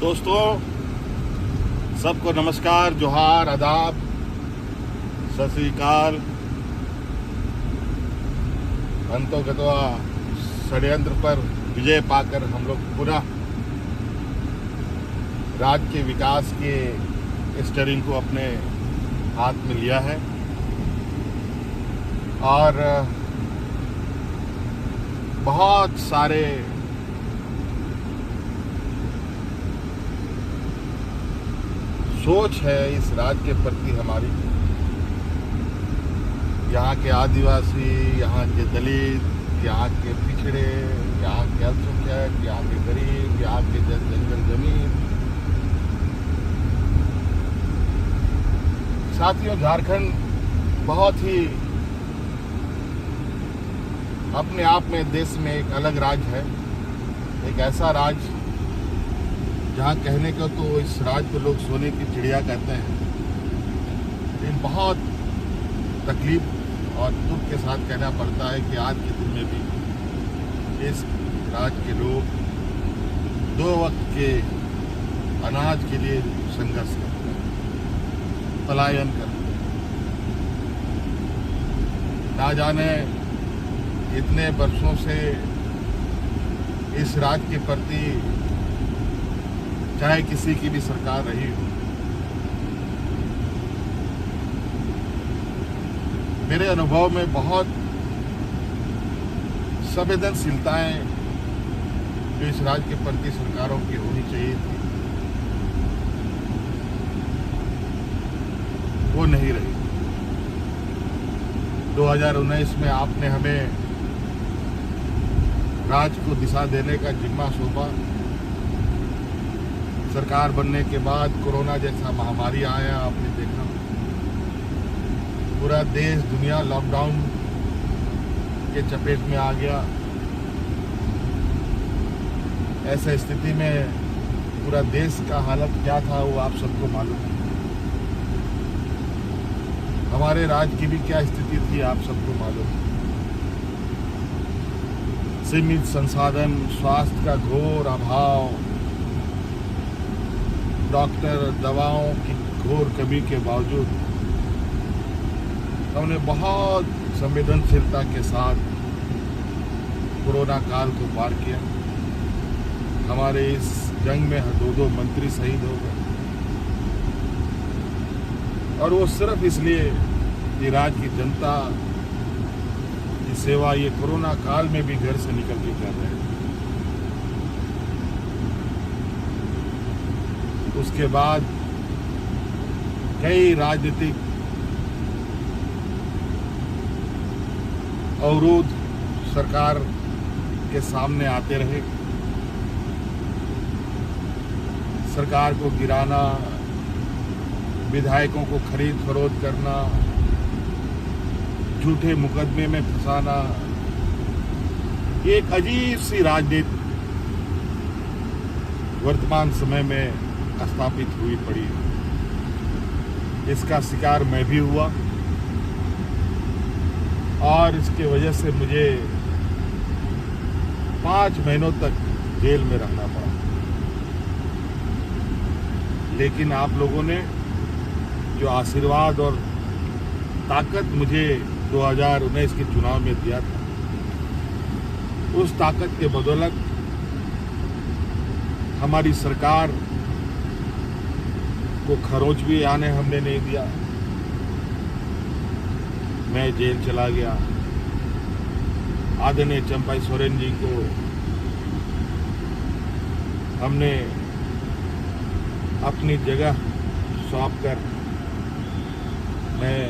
दोस्तों, सबको नमस्कार, जोहार, आदाब, सत श्री अकाल। अंतोगत्वा षड्यंत्र पर विजय पाकर हम लोग पुनः राज्य के विकास के स्टीयरिंग को अपने हाथ में लिया है और बहुत सारे सोच है इस राज्य के प्रति हमारी। यहाँ के आदिवासी, यहाँ के दलित, यहाँ के पिछड़े, यहाँ के अल्पसंख्यक, यहाँ के गरीब, यहाँ के जंगल जमीन। साथियों, झारखंड बहुत ही अपने आप में देश में एक अलग राज्य है। एक ऐसा राज्य जहाँ कहने को तो इस राज्य को लोग सोने की चिड़िया कहते हैं, लेकिन बहुत तकलीफ और दुख के साथ कहना पड़ता है कि आज के दिन में भी इस राज्य के लोग 2 वक्त के अनाज के लिए संघर्ष करते हैं, पलायन करते हैं। ना जाने इतने वर्षों से इस राज्य के प्रति चाहे किसी की भी सरकार रही हो, मेरे अनुभव में बहुत संवेदनशीलताएं जो इस राज्य के प्रति सरकारों की होनी चाहिए थी, वो नहीं रही। 2019 में आपने हमें राज्य को दिशा देने का जिम्मा सौंपा। सरकार बनने के बाद कोरोना जैसा महामारी आया, आपने देखा पूरा देश दुनिया लॉकडाउन के चपेट में आ गया। ऐसे स्थिति में पूरा देश का हालत क्या था वो आप सबको मालूम है। हमारे राज्य की भी क्या स्थिति थी आप सबको मालूम है। सीमित संसाधन, स्वास्थ्य का घोर अभाव, डॉक्टर, दवाओं की घोर कमी के बावजूद हमने बहुत संवेदनशीलता के साथ कोरोना काल को पार किया। हमारे इस जंग में 2 मंत्री शहीद हो गए और वो सिर्फ इसलिए कि राज्य की जनता की सेवा ये कोरोना काल में भी घर से निकल के कर रहे हैं। उसके बाद कई राजनीतिक अवरोध सरकार के सामने आते रहे। सरकार को गिराना, विधायकों को खरीद फरोख्त करना, झूठे मुकदमे में फंसाना, एक अजीब सी राजनीति वर्तमान समय में स्थापित हुई पड़ी है। इसका शिकार मैं भी हुआ और इसके वजह से मुझे 5 महीनों तक जेल में रहना पड़ा। लेकिन आप लोगों ने जो आशीर्वाद और ताकत मुझे 2019 के चुनाव में दिया था, उस ताकत के बदौलत हमारी सरकार को खरोच भी आने हमने नहीं दिया। मैं जेल चला गया। आदरणीय चंपाई सोरेन जी को हमने अपनी जगह सौंपकर मैं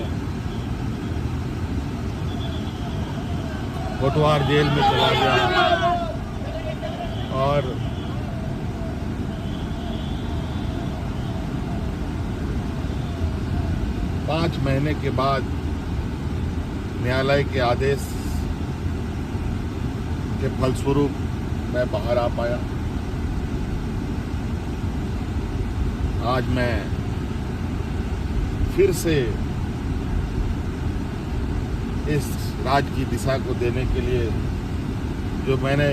कोटवार जेल में चला गया और पाँच महीने के बाद न्यायालय के आदेश के फलस्वरूप मैं बाहर आ पाया। आज मैं फिर से इस राज्य की दिशा को देने के लिए जो मैंने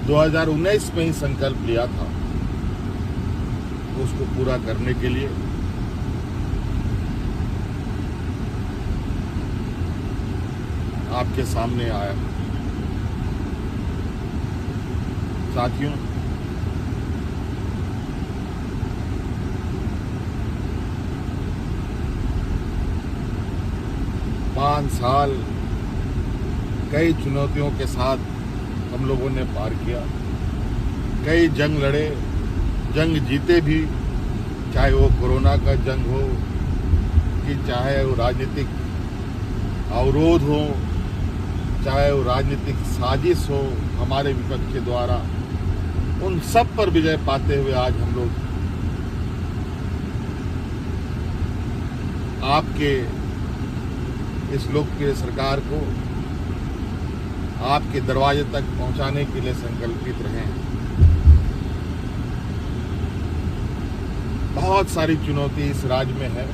2019 में ही संकल्प लिया था, उसको पूरा करने के लिए आपके सामने आया। साथियों, पाँच साल कई चुनौतियों के साथ हम लोगों ने पार किया, कई जंग लड़े, जंग जीते भी, चाहे वो कोरोना का जंग हो कि चाहे वो राजनीतिक अवरोध हो, चाहे वो राजनीतिक साजिश हो हमारे विपक्ष के द्वारा, उन सब पर विजय पाते हुए आज हम लोग आपके इस लोकप्रिय सरकार को आपके दरवाजे तक पहुंचाने के लिए संकल्पित रहे। बहुत सारी चुनौती इस राज्य में है,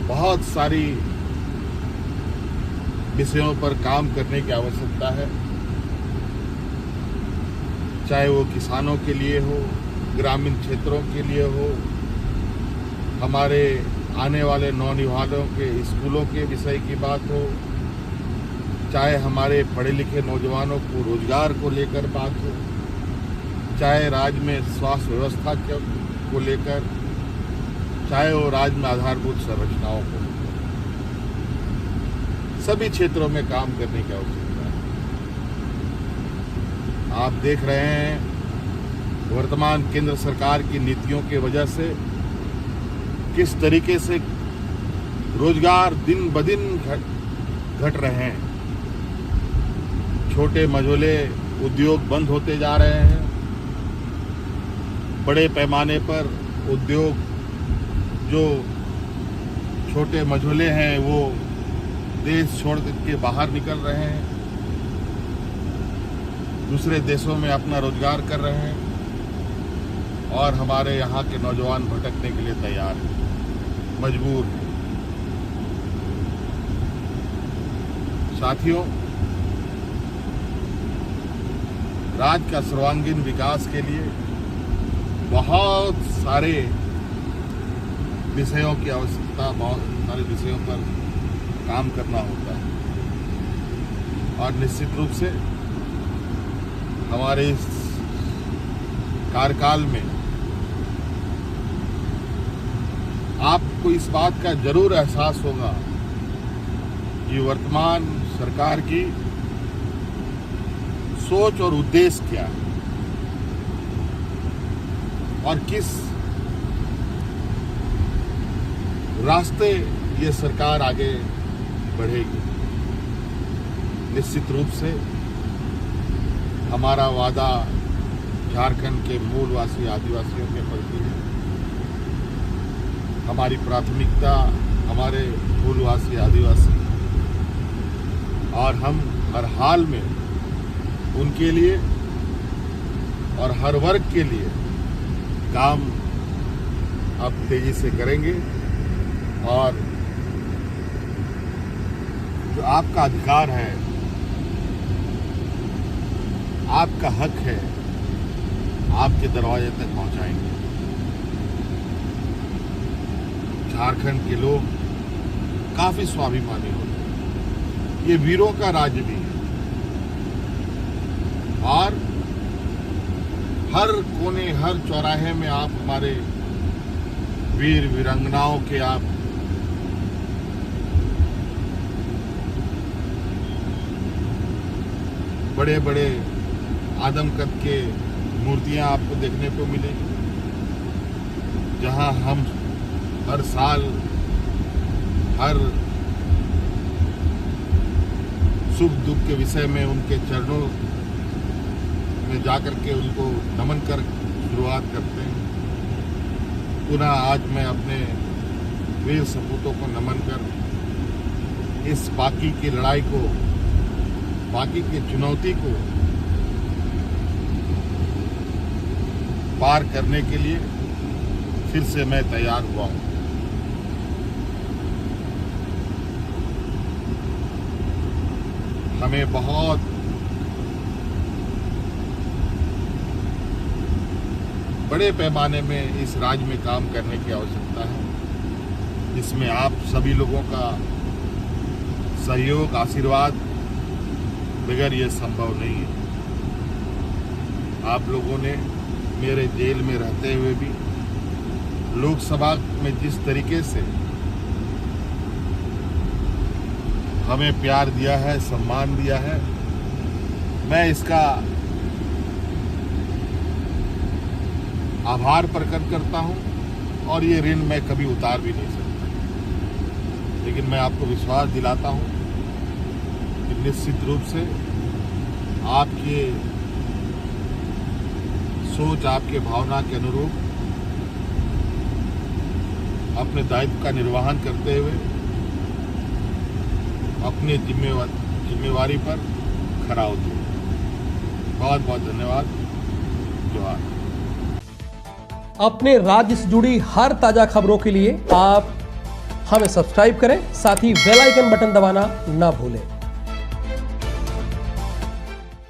बहुत सारी विषयों पर काम करने की आवश्यकता है, चाहे वो किसानों के लिए हो, ग्रामीण क्षेत्रों के लिए हो, हमारे आने वाले नौनिहालों के स्कूलों के विषय की बात हो, चाहे हमारे पढ़े लिखे नौजवानों को रोजगार को लेकर बात हो, चाहे राज्य में स्वास्थ्य व्यवस्था को लेकर, चाहे वो राज्य में आधारभूत संरचनाओं को, सभी क्षेत्रों में काम करने की आवश्यकता है। आप देख रहे हैं वर्तमान केंद्र सरकार की नीतियों की वजह से किस तरीके से रोजगार दिन ब दिन घट रहे हैं। छोटे मझोले उद्योग बंद होते जा रहे हैं, बड़े पैमाने पर उद्योग जो छोटे मझोले हैं वो देश छोड़ के बाहर निकल रहे हैं, दूसरे देशों में अपना रोजगार कर रहे हैं, और हमारे यहाँ के नौजवान भटकने के लिए तैयार हैं, मजबूर हैं। साथियों, राज्य का सर्वांगीण विकास के लिए बहुत सारे विषयों की आवश्यकता, बहुत सारे विषयों पर काम करना होता है, और निश्चित रूप से हमारे इस कार्यकाल में आपको इस बात का जरूर एहसास होगा कि वर्तमान सरकार की सोच और उद्देश्य क्या है और किस रास्ते ये सरकार आगे बढ़ेगी। निश्चित रूप से हमारा वादा झारखंड के मूलवासी आदिवासियों के प्रति है, हमारी प्राथमिकता हमारे मूलवासी आदिवासी, और हम हर हाल में उनके लिए और हर वर्ग के लिए काम अब तेजी से करेंगे, और जो आपका अधिकार है, आपका हक है, आपके दरवाजे तक पहुंचाएंगे। झारखंड के लोग काफी स्वाभिमानी होते हैं, ये वीरों का राज्य भी है, और हर कोने हर चौराहे में आप हमारे वीर वीरांगनाओं के आप बड़े बड़े आदमकद के मूर्तियां आपको देखने को मिलेगी, जहां हम हर साल हर सुख दुख के विषय में उनके चरणों में जाकर के उनको नमन कर शुरुआत करते हैं। पुनः आज मैं अपने वीर सपूतों को नमन कर इस बाकी की लड़ाई को, बाकी की चुनौती को पार करने के लिए फिर से मैं तैयार हुआ हूं। हमें बहुत बड़े पैमाने में इस राज्य में काम करने की आवश्यकता है, जिसमें आप सभी लोगों का सहयोग, आशीर्वाद बगैर ये संभव नहीं है। आप लोगों ने मेरे जेल में रहते हुए भी लोकसभा में जिस तरीके से हमें प्यार दिया है, सम्मान दिया है, मैं इसका आभार प्रकट करता हूं और ये ऋण मैं कभी उतार भी नहीं सकता। लेकिन मैं आपको विश्वास दिलाता हूं कि निश्चित रूप से आपकी सोच, आपके भावना के अनुरूप अपने दायित्व का निर्वहन करते हुए अपनी जिम्मेवारी पर खरा होते हैं। बहुत बहुत धन्यवाद। जोहार। अपने राज्य से जुड़ी हर ताजा खबरों के लिए आप हमें सब्सक्राइब करें, साथ ही बेल आइकन बटन दबाना ना भूलें।